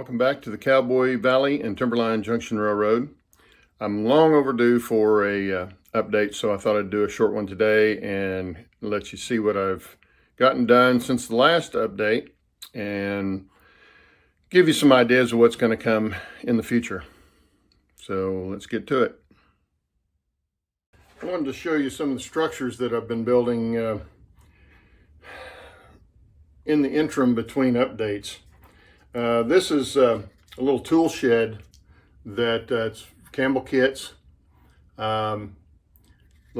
Welcome back to the Cowboy Valley and Timberline Junction Railroad. I'm long overdue for a update, so I thought I'd do a short one today and let you see what I've gotten done since the last update and give you some ideas of what's going to come in the future. So let's get to it. I wanted to show you some of the structures that I've been building in the interim between updates. This is a little tool shed that it's Campbell kits, little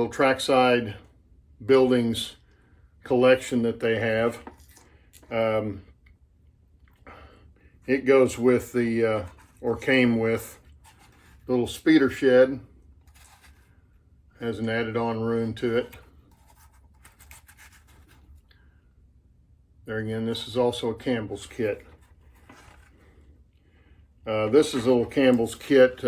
trackside buildings collection that they have. It goes with the, or came with the little speeder shed. Has an added on room to it. There again, this is also a Campbell's kit. This is a little Campbell's kit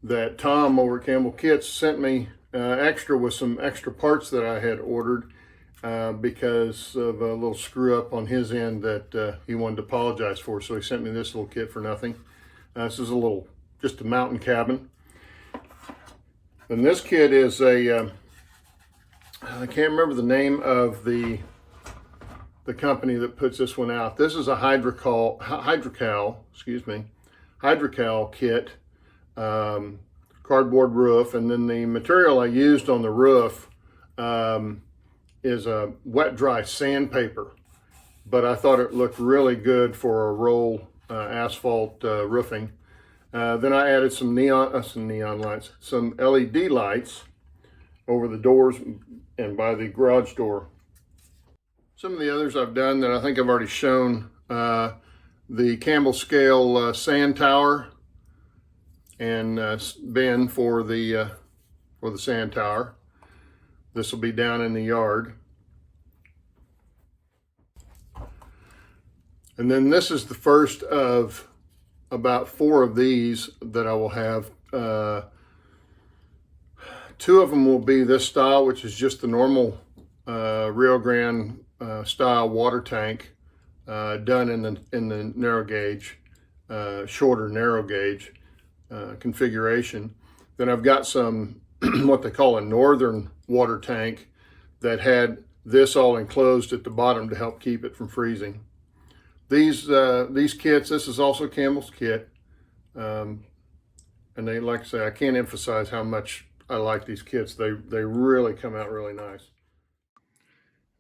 that Tom over at Campbell Kits sent me extra with some extra parts that I had ordered because of a little screw up on his end that he wanted to apologize for. So he sent me this little kit for nothing. This is just a mountain cabin. And this kit is a, I can't remember the name of the company that puts this one out. This is a hydrocal kit, cardboard roof, and then the material I used on the roof is a wet dry sandpaper, but I thought it looked really good for a roll asphalt roofing. Then I added some neon lights, some LED lights over the doors and by the garage door. Some of the others I've done that I think I've already shown, the Campbell scale sand tower and bin for the sand tower. This will be down in the yard. And then this is the first of about 4 of these that I will have. 2 of them will be this style, which is just the normal Rio Grande style water tank done in the narrow gauge, shorter narrow gauge configuration. Then I've got some what they call a northern water tank that had this all enclosed at the bottom to help keep it from freezing. These kits, this is also Campbell's kit, and they, like I say, I can't emphasize how much I like these kits. They really come out really nice.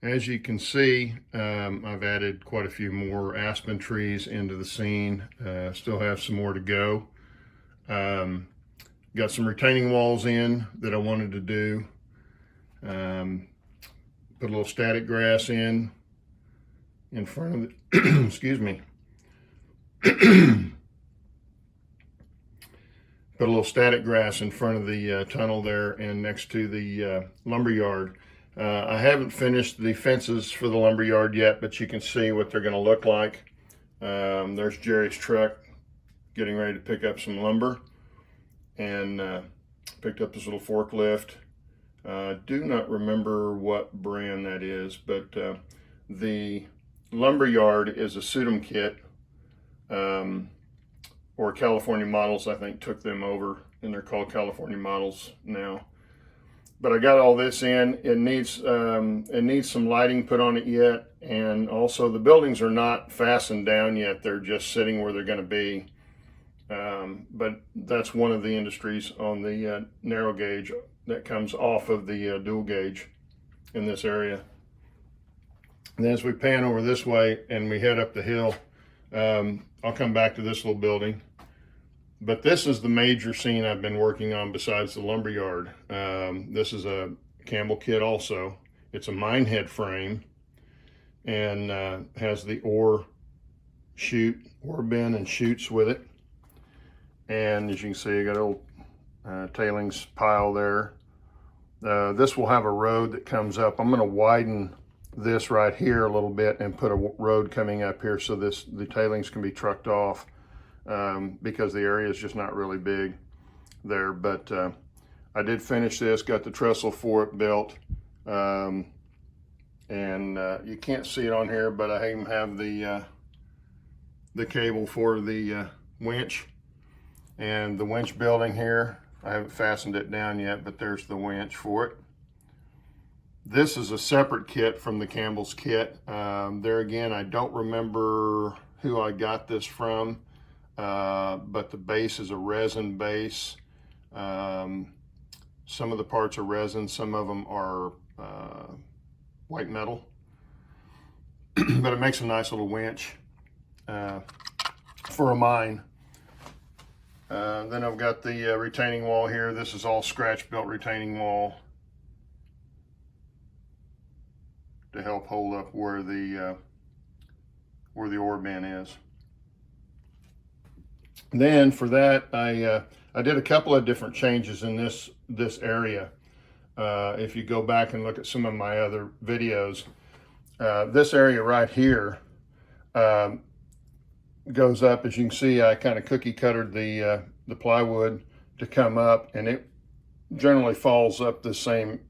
As you can see, I've added quite a few more aspen trees into the scene. Still have some more to go. Got some retaining walls in that I wanted to do. Put a little static grass in front of the, excuse me. Put a little static grass in front of the tunnel there and next to the lumber yard. I haven't finished the fences for the lumber yard yet, but you can see what they're going to look like. There's Jerry's truck getting ready to pick up some lumber, and picked up this little forklift. Do not remember what brand that is, but the lumber yard is a Sudum kit, or California Models, I think, took them over, and they're called California Models now. But I got all this in. It needs some lighting put on it yet, and also the buildings are not fastened down yet. They're just sitting where they're going to be. But that's one of the industries on the narrow gauge that comes off of the dual gauge in this area. And then as we pan over this way and we head up the hill, I'll come back to this little building. But this is the major scene I've been working on besides the lumber yard. This is a Campbell kit also. It's a mine head frame and has the ore bin and chutes with it. And as you can see, I got a little tailings pile there. This will have a road that comes up. I'm going to widen this right here a little bit and put a road coming up here so the tailings can be trucked off. Because the area is just not really big there, but I did finish this, got the trestle for it built, and you can't see it on here, but I even have the the cable for the winch, and the winch building here. I haven't fastened it down yet, but there's the winch for it. This is a separate kit from the Campbell's kit. There again, I don't remember who I got this from, but the base is a resin base. Some of the parts are resin, some of them are white metal, but it makes a nice little winch for a mine. Then I've got the retaining wall here. This is all scratch built retaining wall to help hold up where the ore bin is. Then for that, I did a couple of different changes in this area. If you go back and look at some of my other videos, this area right here goes up. As you can see, I kind of cookie cuttered the plywood to come up, and it generally falls up the same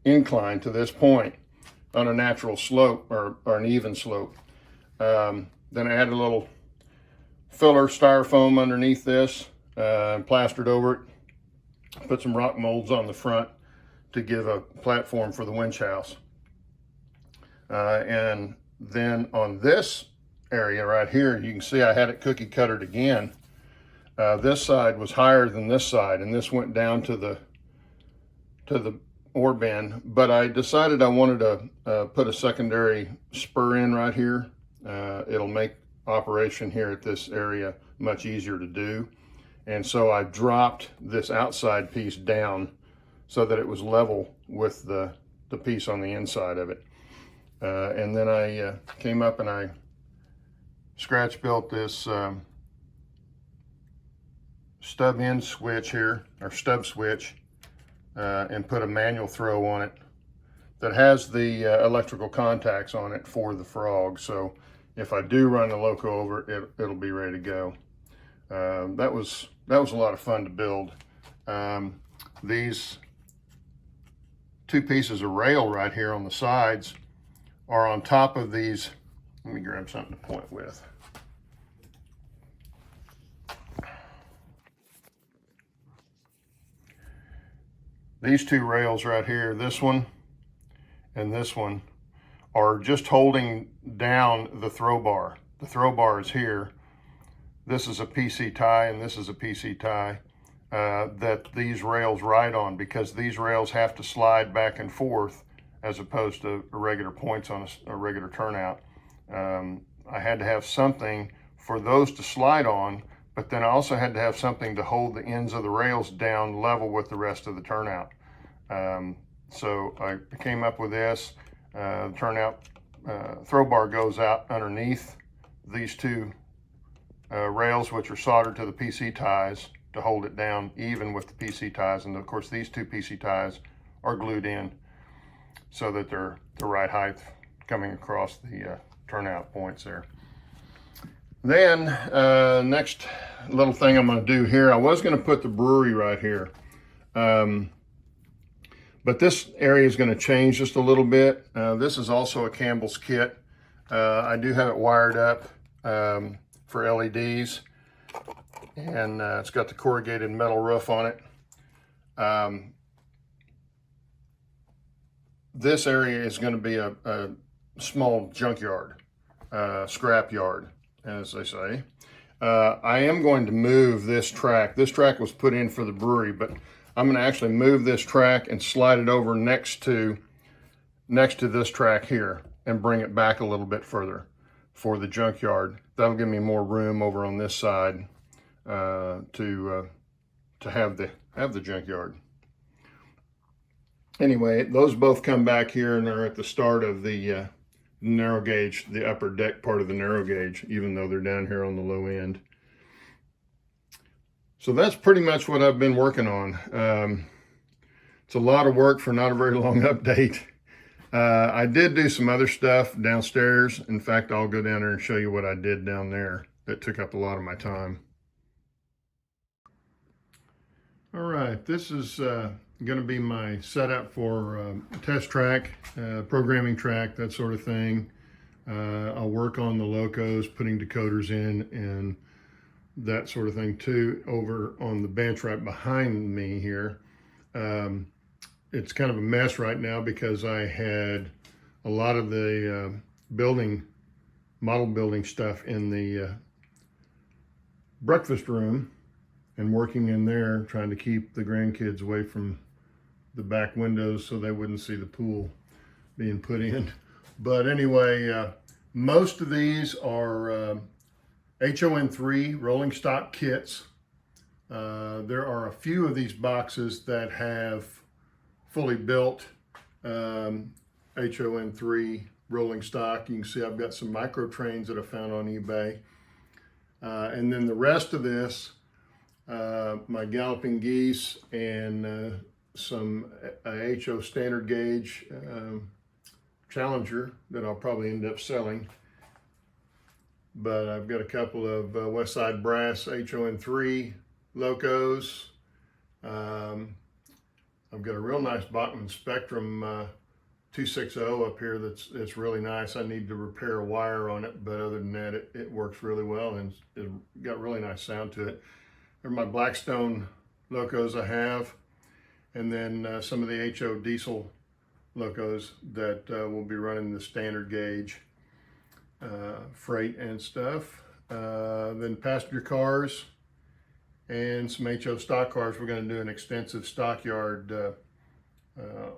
incline to this point on a natural slope or an even slope. Then I added a little filler styrofoam underneath this and plastered over it. Put some rock molds on the front to give a platform for the winch house. And then on this area right here, you can see I had it cookie cuttered again. This side was higher than this side, and this went down to the ore bin, but I decided I wanted to put a secondary spur in right here. It'll make operation here at this area much easier to do. And so I dropped this outside piece down so that it was level with the piece on the inside of it. And then I came up and I scratch built this stub end switch here, or stub switch, and put a manual throw on it that has the electrical contacts on it for the frog. So if I do run the loco over it, it'll be ready to go. That was a lot of fun to build. These two pieces of rail right here on the sides are on top of these. Let me grab something to point with. These two rails right here, this one and this one, are just holding down the throw bar. The throw bar is here. This is a PC tie and this is a PC tie that these rails ride on, because these rails have to slide back and forth as opposed to regular points on a regular turnout. I had to have something for those to slide on, but then I also had to have something to hold the ends of the rails down level with the rest of the turnout. So I came up with this. Turnout throw bar goes out underneath these two rails, which are soldered to the PC ties to hold it down even with the PC ties. And of course, these two PC ties are glued in so that they're the right height coming across the turnout points there. Then next little thing I'm going to do here, I was going to put the brewery right here, but this area is going to change just a little bit. This is also a Campbell's kit. I do have it wired up for LEDs, and it's got the corrugated metal roof on it. This area is going to be a small junkyard, scrap yard, as they say. I am going to move this track. This track was put in for the brewery, but I'm going to actually move this track and slide it over next to this track here and bring it back a little bit further for the junkyard. That'll give me more room over on this side to have the junkyard. Anyway, those both come back here and are at the start of the narrow gauge, the upper deck part of the narrow gauge, even though they're down here on the low end. So that's pretty much what I've been working on. It's a lot of work for not a very long update. I did do some other stuff downstairs. In fact, I'll go down there and show you what I did down there that took up a lot of my time. All right, this is going to be my setup for test track, programming track, that sort of thing. I'll work on the locos, putting decoders in and that sort of thing too. Over on the bench right behind me here, it's kind of a mess right now because I had a lot of the model building stuff in the breakfast room, and working in there, trying to keep the grandkids away from the back windows so they wouldn't see the pool being put in. But anyway, most of these are HON3 rolling stock kits. There are a few of these boxes that have fully built HON3 rolling stock. You can see I've got some micro trains that I found on eBay. And then the rest of this, my galloping geese and some HO standard gauge Challenger that I'll probably end up selling. But I've got a couple of Westside Brass HON3 locos. I've got a real nice Bachmann Spectrum 260 up here that's really nice. I need to repair a wire on it, but other than that, it works really well and it's got really nice sound to it. They're my Blackstone locos I have, and then some of the HO diesel locos that will be running the standard gauge freight and stuff. Then passenger cars and some HO stock cars. We're going to do an extensive stockyard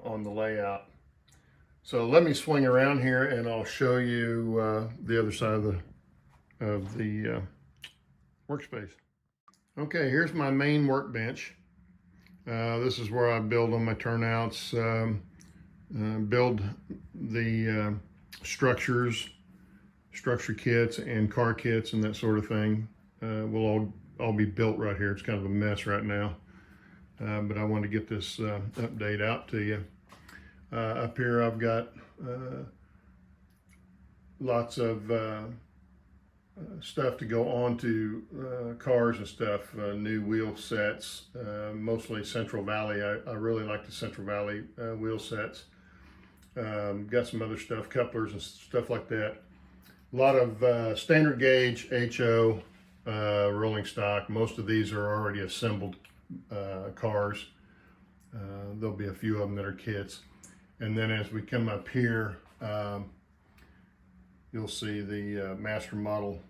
on the layout. So let me swing around here and I'll show you the other side of the workspace. Okay, here's my main workbench. This is where I build on my turnouts, build the structure kits and car kits and that sort of thing. Will all be built right here. It's kind of a mess right now, but I wanted to get this update out to you. Up here I've got lots of stuff to go on to cars and stuff, new wheel sets, mostly Central Valley. I really like the Central Valley wheel sets. Got some other stuff, couplers and stuff like that. A lot of standard gauge HO rolling stock. Most of these are already assembled cars. There'll be a few of them that are kits. And then as we come up here, you'll see the master model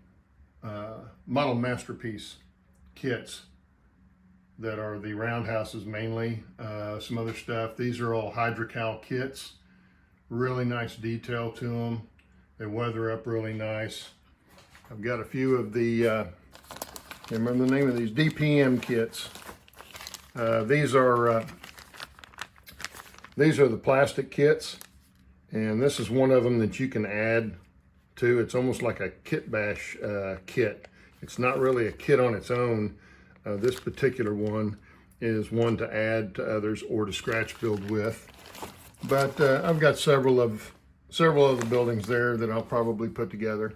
masterpiece kits that are the roundhouses mainly. Some other stuff. These are all Hydrocal kits. Really nice detail to them. They weather up really nice. I've got a few of the, can't remember the name of these, DPM kits. These are the plastic kits, and this is one of them that you can add to. It's almost like a kit bash kit. It's not really a kit on its own. This particular one is one to add to others or to scratch build with. But I've got several of the buildings there that I'll probably put together.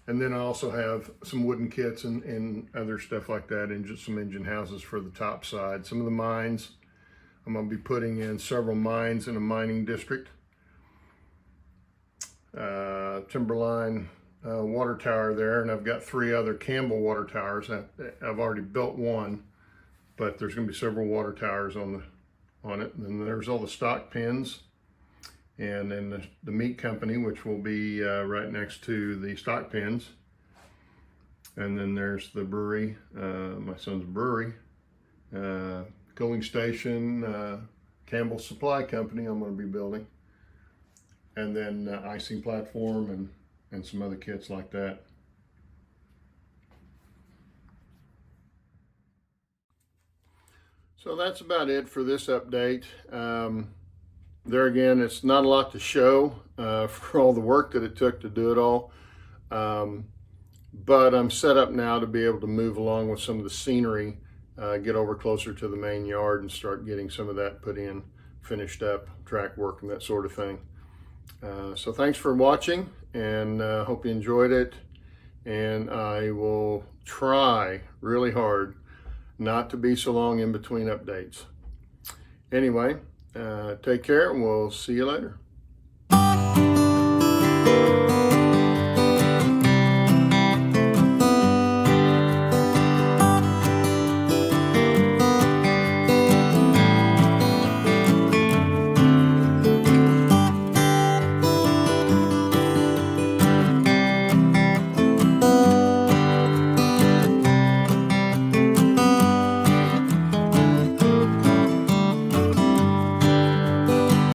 And then I also have some wooden kits and other stuff like that, and just some engine houses for the top side. Some of the mines, I'm going to be putting in several mines in a mining district. Timberline water tower there, and I've got 3 other Campbell water towers. I've already built one, but there's going to be several water towers on it. And then there's all the stock pens, and then the meat company, which will be right next to the stock pens. And then there's the brewery, my son's brewery, cooling station, Campbell Supply Company I'm going to be building, and then icing platform and some other kits like that. So that's about it for this update. There again, it's not a lot to show for all the work that it took to do it all. But I'm set up now to be able to move along with some of the scenery, get over closer to the main yard and start getting some of that put in, finished up, track work and that sort of thing. So thanks for watching, and hope you enjoyed it. And I will try really hard not to be so long in between updates. Anyway, take care, and we'll see you later.